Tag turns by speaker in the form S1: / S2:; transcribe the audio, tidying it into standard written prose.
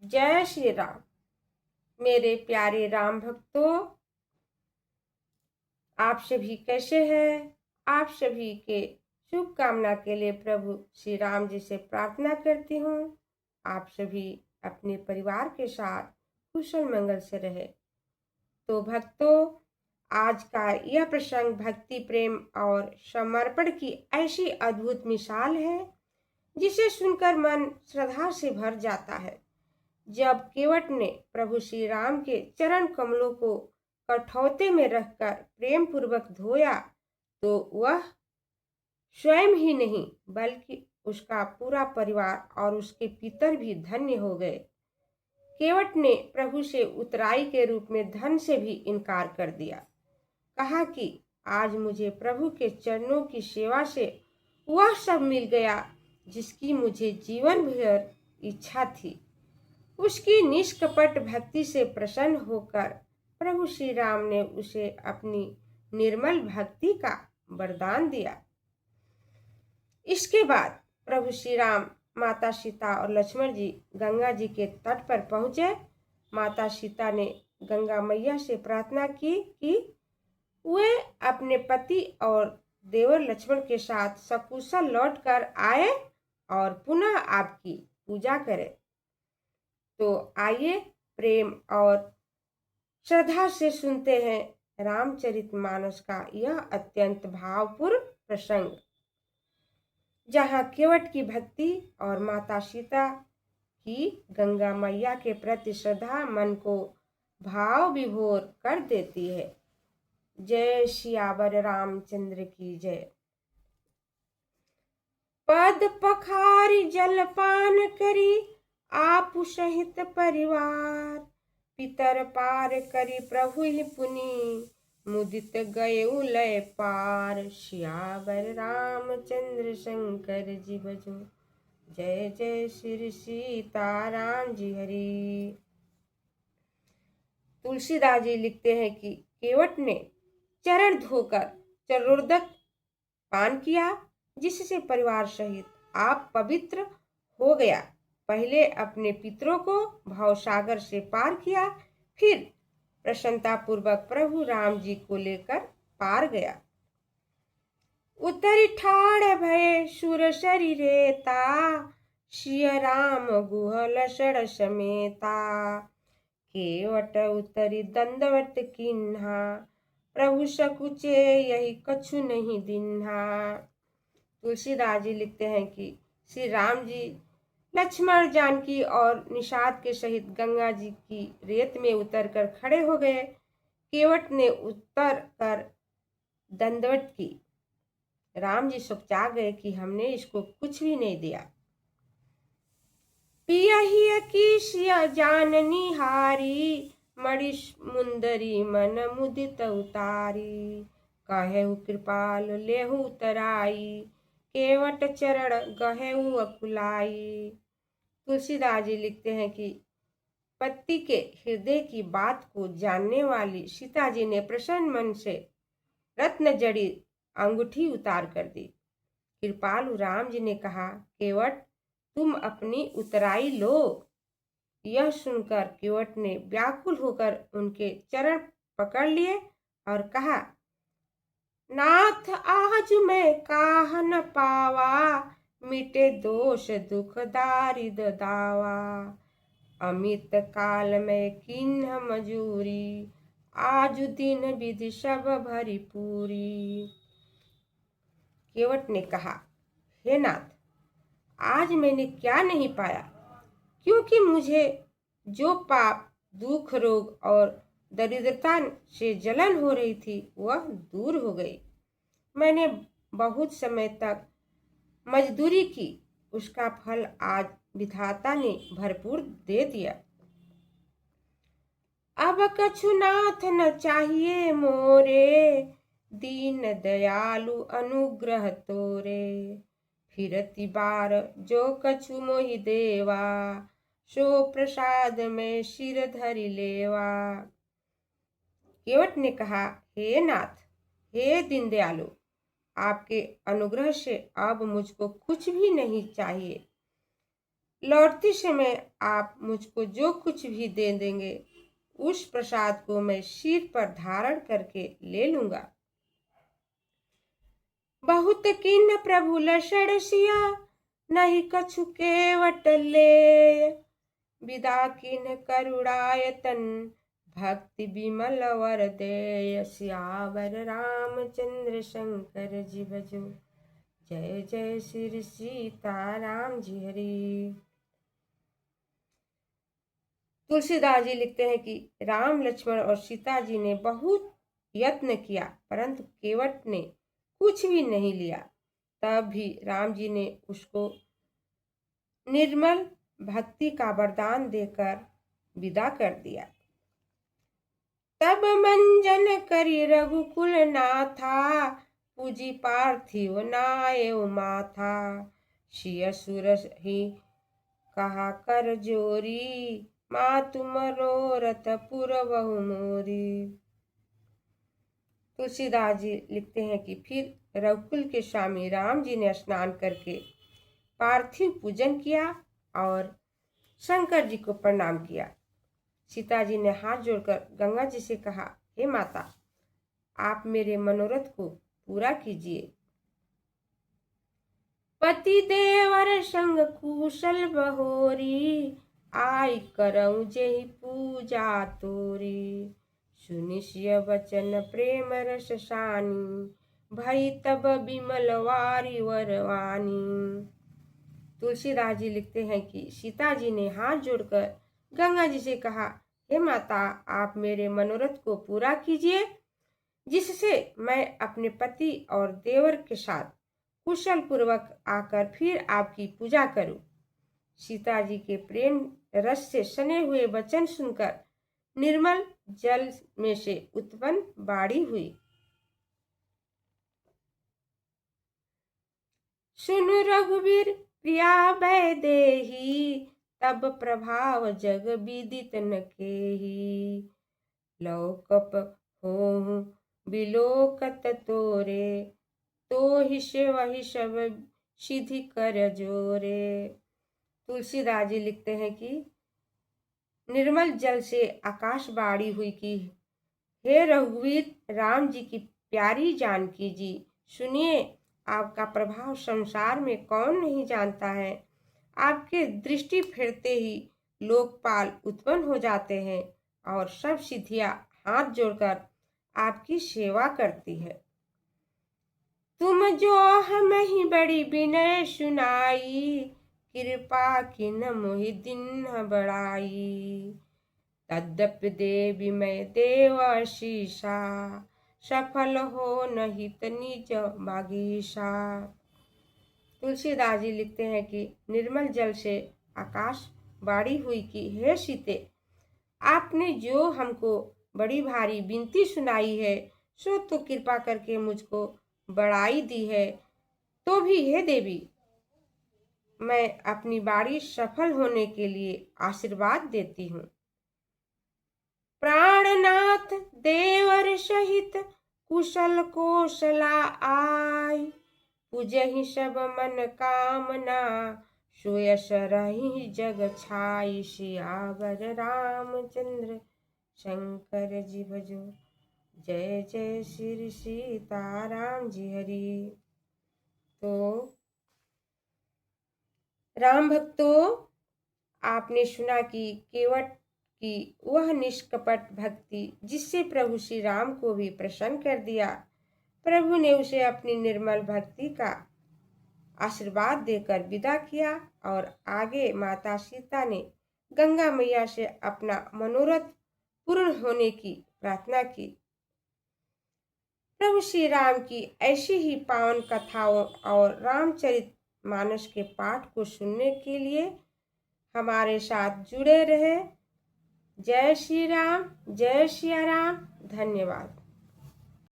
S1: जय श्री राम। मेरे प्यारे राम भक्तों, आप सभी कैसे हैं? आप सभी के शुभकामना के लिए प्रभु श्री राम जी से प्रार्थना करती हूँ। आप सभी अपने परिवार के साथ कुशल मंगल से रहे। तो भक्तों, आज का यह प्रसंग भक्ति, प्रेम और समर्पण की ऐसी अद्भुत मिसाल है जिसे सुनकर मन श्रद्धा से भर जाता है। जब केवट ने प्रभु श्री राम के चरण कमलों को कठौते में रखकर प्रेम पूर्वक धोया तो वह स्वयं ही नहीं बल्कि उसका पूरा परिवार और उसके पितर भी धन्य हो गए। केवट ने प्रभु से उतराई के रूप में धन से भी इनकार कर दिया। कहा कि आज मुझे प्रभु के चरणों की सेवा से वह सब मिल गया जिसकी मुझे जीवन भर इच्छा थी। उसकी निष्कपट भक्ति से प्रसन्न होकर प्रभु श्री राम ने उसे अपनी निर्मल भक्ति का वरदान दिया। इसके बाद प्रभु श्री राम, माता सीता और लक्ष्मण जी गंगा जी के तट पर पहुंचे। माता सीता ने गंगा मैया से प्रार्थना की कि वे अपने पति और देवर लक्ष्मण के साथ सकुशल लौटकर आए और पुनः आपकी पूजा करें। तो आइए प्रेम और श्रद्धा से सुनते हैं रामचरितमानस का यह अत्यंत भावपूर्ण प्रसंग, जहाँ केवट की भक्ति और माता सीता की गंगा मैया के प्रति श्रद्धा मन को भाव विभोर कर देती है। जय सियावर रामचंद्र की जय। पद पखारी जलपान करी आप सहित परिवार, पितर पार करी प्रभु पुनि मुदित गए लय पार। सियावर रामचंद्र शंकर जी बजो, जय जय श्री सीताराम जी हरि। तुलसीदास जी लिखते हैं कि केवट ने चरण धोकर चरणोदक पान किया, जिससे परिवार सहित आप पवित्र हो गया। पहले अपने पितरों को भवसागर से पार किया, फिर प्रसन्नता पूर्वक प्रभु राम जी को लेकर पार गया। उतरी ठाड़ भय सुर शरीरेता, सिय राम गुहल सड़ समेता। केवट उतरी दंडवत किन्हा, प्रभु सकुचे यही कछु नहीं दिन्हा। तुलसीदास जी लिखते हैं कि श्री राम जी लक्ष्मण, जानकी और निषाद के सहित गंगा जी की रेत में उतरकर खड़े हो गए। केवट ने उतर कर दंडवत की। राम जी सुखचा गए कि हमने इसको कुछ भी नहीं दिया। पियहिया की सिया जाननी हारी, मणि मुंदरी मन मुदित उतारी। कहेहु कृपाल लेहु उतराई, केवट चरण गहेहु अकुलाई। तुलसीदास जी लिखते हैं कि पति के हृदय की बात को जानने वाली सीता जी ने प्रसन्न मन से रत्न जड़ी अंगूठी उतार कर दी। कृपालु राम जी ने कहा, केवट तुम अपनी उतराई लो। यह सुनकर केवट ने व्याकुल होकर उनके चरण पकड़ लिए और कहा, नाथ आज मैं काह न पावा, मिटे दोष दुख दारिद दावा। अमित काल में किन्ह मजूरी, आज दिन विधि सब भरी पूरी। केवट ने कहा, हे नाथ, आज मैंने क्या नहीं पाया, क्योंकि मुझे जो पाप, दुख, रोग और दरिद्रता से जलन हो रही थी वह दूर हो गई। मैंने बहुत समय तक मजदूरी की, उसका फल आज विधाता ने भरपूर दे दिया। अब कछु नाथ न चाहिए मोरे, दीन दयालु अनुग्रह तोरे। फिरती बार जो कछु मोहि देवा, सो प्रसाद में सिर धरि लेवा। केवट ने कहा, हे नाथ, हे दीन दयालु, आपके अनुग्रह से अब मुझको कुछ भी नहीं चाहिए, लौटते समय आप मुझको जो कुछ भी दे देंगे उस प्रसाद को मैं सिर पर धारण करके ले लूंगा। बहुत किन्न प्रभु लसण सिया, नहीं कछु केवट ले। विदा किन्न करुणायतन, भक्ति विमल वर दे। सियावर रामचंद्र शंकर जी भजो, जय जय श्री सीताराम जी हरि। तुलसीदास जी लिखते हैं कि राम लक्ष्मण और सीता जी ने बहुत यत्न किया परंतु केवट ने कुछ भी नहीं लिया। तब भी राम जी ने उसको निर्मल भक्ति का वरदान देकर विदा कर दिया। तब मंजन करी रघुकुल नाथा, पूजी पार्थिव नाय माथा। सिय सुर ही कहा कर जोरी, मातु मनोरथ पुरबहु मोरी। तुलसीदास जी लिखते हैं कि फिर रघुकुल के स्वामी राम जी ने स्नान करके पार्थिव पूजन किया और शंकर जी को प्रणाम किया। सीता जी ने हाथ जोड़कर गंगा जी से कहा, हे माता, आप मेरे मनोरथ को पूरा कीजिए। पति देवर संग कुशल बहोरी, आई करऊं जेहि पूजा तोरी। सुनि सिय वचन प्रेम रस सानी, भई तब बिमल वारी वरवानी। तुलसीदास जी लिखते हैं कि सीता जी ने हाथ जोड़कर गंगा जी से कहा, हे माता, आप मेरे मनोरथ को पूरा कीजिए जिससे मैं अपने पति और देवर के साथ कुशल पूर्वक आकर फिर आपकी पूजा करूं। सीता जी के प्रेम रस से सने हुए वचन सुनकर निर्मल जल में से उत्पन्न बाड़ी हुई। सुनु रघुवीर प्रिया वैदेही, तब प्रभाव जग विदित न केही। लौकप होहु बिलोकत तोरे, तो ही से वही सब सिद्धि कर जोरे। तुलसीदास जी लिखते हैं कि निर्मल जल से आकाशवाणी हुई कि हे रघुवीर राम जी की प्यारी जानकी जी, सुनिए, आपका प्रभाव संसार में कौन नहीं जानता है। आपके दृष्टि फिरते ही लोकपाल उत्पन्न हो जाते हैं और सब सिद्धियां हाथ जोड़कर आपकी सेवा करती है। तुम जो हम ही बड़ी विनय सुनाई, कृपा किन मोहि दिन बढ़ाई। तद्यपि देवी मैं देव शीशा, सफल हो नहीं निज बागीशा। तुलसीदास जी लिखते हैं कि निर्मल जल से आकाश बाड़ी हुई कि हे सीते, आपने जो हमको बड़ी भारी विनती सुनाई है सो तो कृपा करके मुझको बढ़ाई दी है, तो भी हे देवी, मैं अपनी बाड़ी सफल होने के लिए आशीर्वाद देती हूँ। प्राणनाथ देवर सहित कुशल कोशला आय, पूजहि सब मन कामना, सोयस रही जग छाई। सियावर रामचंद्र शंकर जी भजो, जय जय श्री सीताराम जी हरि। तो राम भक्तों, आपने सुना कि केवट की वह निष्कपट भक्ति जिससे प्रभु श्री राम को भी प्रसन्न कर दिया। प्रभु ने उसे अपनी निर्मल भक्ति का आशीर्वाद देकर विदा किया और आगे माता सीता ने गंगा मैया से अपना मनोरथ पूर्ण होने की प्रार्थना की। प्रभु श्री राम की ऐसी ही पावन कथाओं और रामचरित मानस के पाठ को सुनने के लिए हमारे साथ जुड़े रहे। जय श्री राम, जय सिया राम। धन्यवाद।